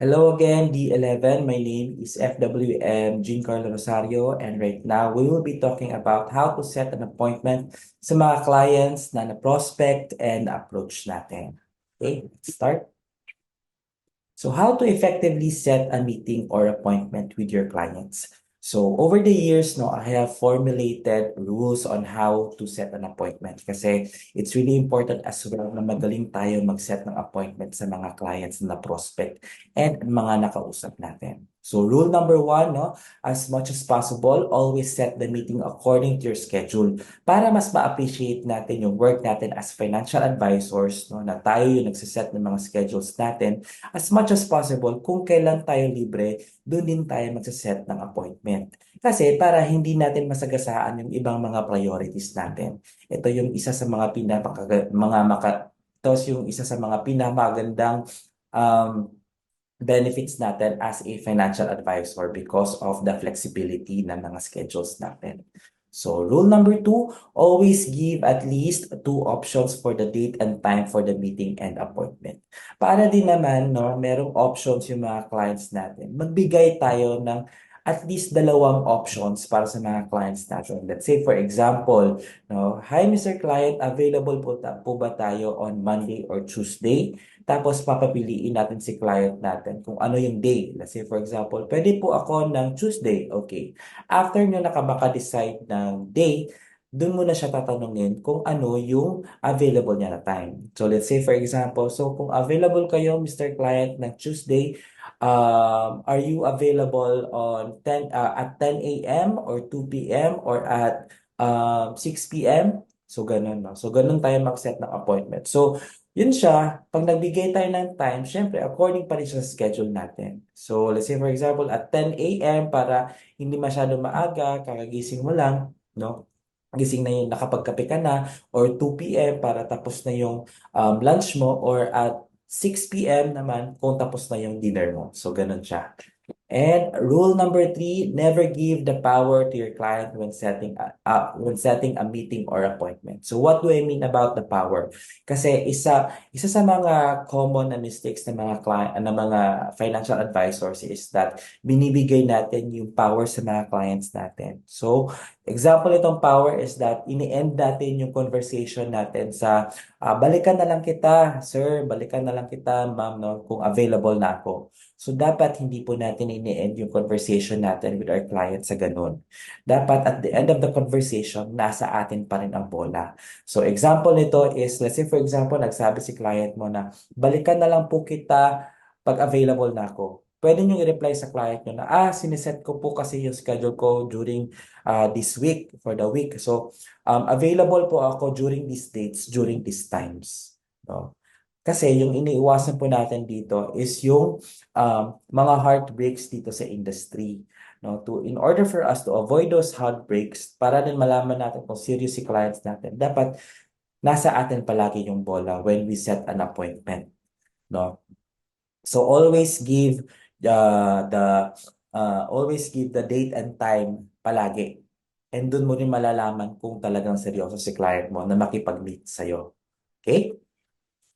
Hello again, D11. My name is FWM Giancarlo Rosario, and right now we will be talking about how to set an appointment sa mga clients na na-prospect and approach natin. Okay, let's start. So how to effectively set a meeting or appointment with your clients. So over the years, no, I have formulated rules on how to set an appointment kasi it's really important as well na magaling tayo mag-set ng appointment sa mga clients na prospect and mga nakausap natin. So rule number one, no, as much as possible, always set the meeting according to your schedule para mas ma-appreciate natin yung work natin as financial advisors, no, na tayo yung nagsiset ng mga schedules natin as much as possible, kung kailan tayo libre, doon din tayo magsaset ng appointment. Kasi para hindi natin masagasaan yung ibang mga priorities natin. Ito yung isa sa mga ito yung isa sa mga pinamagandang um, benefits natin as a financial advisor because of the flexibility ng mga schedules natin. So, rule number two, always give at least two options for the date and time for the meeting and appointment. Para din naman, no, merong options yung mga clients natin. Magbigay tayo ng at least dalawang options para sa mga clients natin. Let's say, for example, no, hi Mr. Client, available po ba tayo on Monday or Tuesday? Tapos papapiliin natin si client natin kung ano yung day. Let's say for example, pwede po ako ng Tuesday. Okay. After nyo nakabaka-decide ng day, dun mo na siya tatanungin kung ano yung available niya na time. So let's say for example, so kung available kayo, Mr. Client, ng Tuesday, are you available on at 10 a.m. or 2 p.m. or at 6 p.m.? So ganun, no? So ganun tayo mag-set ng appointment. So yun siya, pag nagbigay tayo ng time, syempre, according pa rin siya sa schedule natin. So, let's say for example, at 10 a.m. para hindi masyado maaga, kakagising mo lang, no? Gising na yung nakapagkape ka na, or 2 p.m. para tapos na yung lunch mo, or at 6 p.m. naman kung tapos na yung dinner mo. So, ganun siya. And rule number three, never give the power to your client when setting a meeting or appointment. So what do I mean about the power? Kasi isa sa mga common na mistakes ng mga client ng mga financial advisors is that binibigay natin yung power sa mga clients natin. So example itong power is that ini-end natin yung conversation natin sa balikan na lang kita, sir, balikan na lang kita, ma'am, no, kung available na ako. So, dapat hindi po natin ini-end yung conversation natin with our client sa ganun. Dapat at the end of the conversation, nasa atin pa rin ang bola. So, example nito is, let's say for example, nagsabi si client mo na, balikan na lang po kita pag available na ako. Pwede nyo i-reply sa client nyo na, siniset ko po kasi yung schedule ko during this week, for the week. So, available po ako during these dates, during these times. No? Kasi yung iniiwasan po natin dito is yung mga heartbreaks dito sa industry. No? In order for us to avoid those heartbreaks, para din malaman natin kung serious si clients natin, dapat nasa atin palagi yung bola when we set an appointment. No? So always give the date and time palagi. And dun mo rin malalaman kung talagang seryoso si client mo na makipag-meet sa'yo. Okay?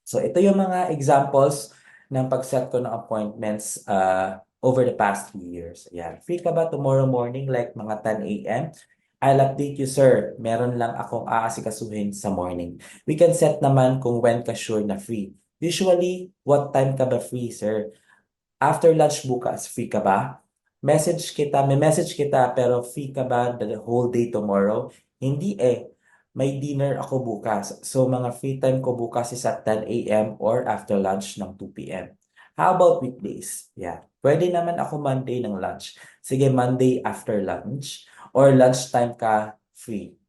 So ito yung mga examples ng pag-set ko ng appointments over the past few years. Ayan. Free ka ba tomorrow morning like mga 10 a.m.? I'll update you, sir. Meron lang akong aasikasuhin sa morning. We can set naman kung when ka sure na free. Usually, what time ka ba free, sir? After lunch bukas, free ka ba? May message kita pero free ka ba the whole day tomorrow? Hindi eh. May dinner ako bukas. So mga free time ko bukas is at 10 a.m. or after lunch ng 2 p.m. How about weekdays? Yeah. Pwede naman ako Monday ng lunch. Sige, Monday after lunch or lunchtime ka free.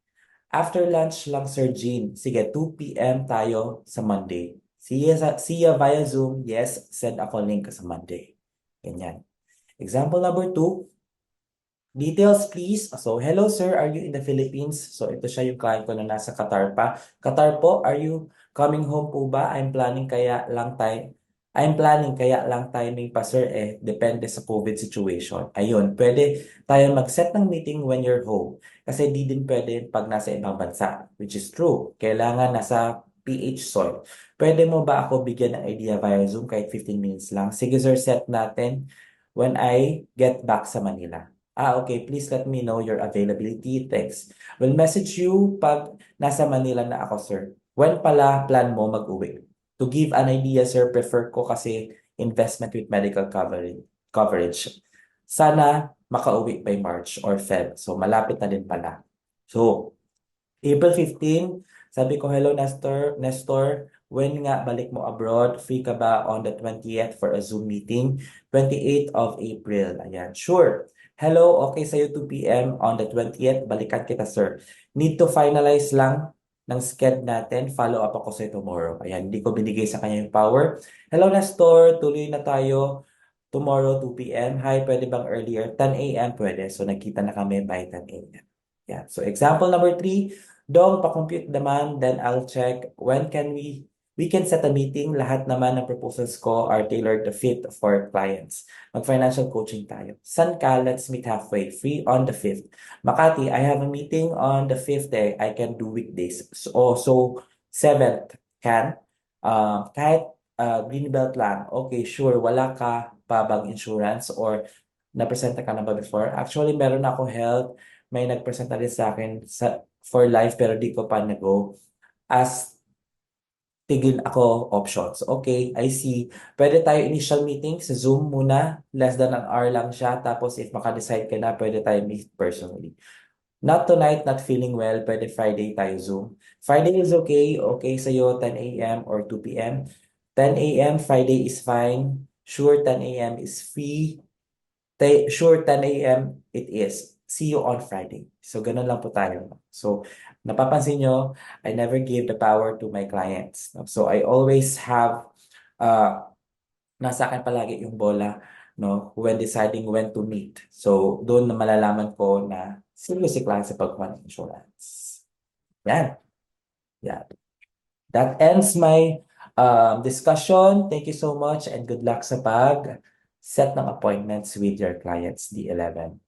After lunch lang, Sir Jean. Sige, 2 p.m. tayo sa Monday. See ya via Zoom. Yes, send ako link sa Monday. Ganyan. Example number two, details please. So, hello sir, are you in the Philippines? So, ito siya yung client ko na nasa Qatar pa. Qatar po, are you coming home po ba? I'm planning kaya lang timing pa sir depende sa COVID situation. Ayun, pwede tayo mag-set ng meeting when you're home. Kasi di din pwede pag nasa ibang bansa, which is true. Kailangan nasa PH Soil. Pwede mo ba ako bigyan ng idea via Zoom kahit 15 minutes lang? Sige sir, set natin when I get back sa Manila. Okay. Please let me know your availability. Thanks. Will message you pag nasa Manila na ako, sir. When pala plan mo mag-uwi? To give an idea, sir, prefer ko kasi investment with medical coverage. Sana makauwi by March or Feb. So, malapit na din pala. So, April 15, sabi ko, hello Nestor. Nestor, when nga balik mo abroad? Free ka ba on the 20th for a Zoom meeting? 28th of April. Ayan, sure. Hello, okay sa'yo 2 p.m. on the 20th. Balikan kita, sir. Need to finalize lang ng sked natin. Follow up ako sa'yo tomorrow. Ayan, hindi ko binigay sa kanya yung power. Hello, Nestor. Tuloy na tayo. Tomorrow, 2 p.m. Hi, pwede bang earlier? 10 a.m. pwede. So, nagkita na kami by 10 a.m. Yeah. So, example number 3, Dong, pa-compute naman, then I'll check when can we can set a meeting. Lahat naman ng proposals ko are tailored to fit for clients. Mag-financial coaching tayo. San ka? Let's meet halfway. Free on the 5th. Makati, I have a meeting on the 5th day. I can do weekdays. So 7th, can? Kahit Greenbelt lang. Okay, sure. Wala ka pa bang insurance or napresenta ka na ba before? Actually, meron ako health. May nagpresenta rin sa akin for life pero di ko pa nag-go. As tigil ako options. Okay, I see. Pwede tayo initial meeting sa Zoom muna. Less than an hour lang siya. Tapos if makadecide ka na, pwede tayo meet personally. Not tonight, not feeling well. Pwede Friday tayo Zoom. Friday is okay. Okay sa'yo, 10 a.m. or 2 p.m. 10 a.m. Friday is fine. Sure, 10 a.m. is free. Sure, 10 a.m. it is. See you on Friday. So, ganun lang po tayo. So, napapansin nyo, I never give the power to my clients. No? So, I always have, uh, nasa akin palagi yung bola, no, when deciding when to meet. So, doon na malalaman ko na serious si client sa pagkuha ng insurance. Yan. Yeah. That ends my discussion. Thank you so much and good luck sa pag set ng appointments with your clients, D11.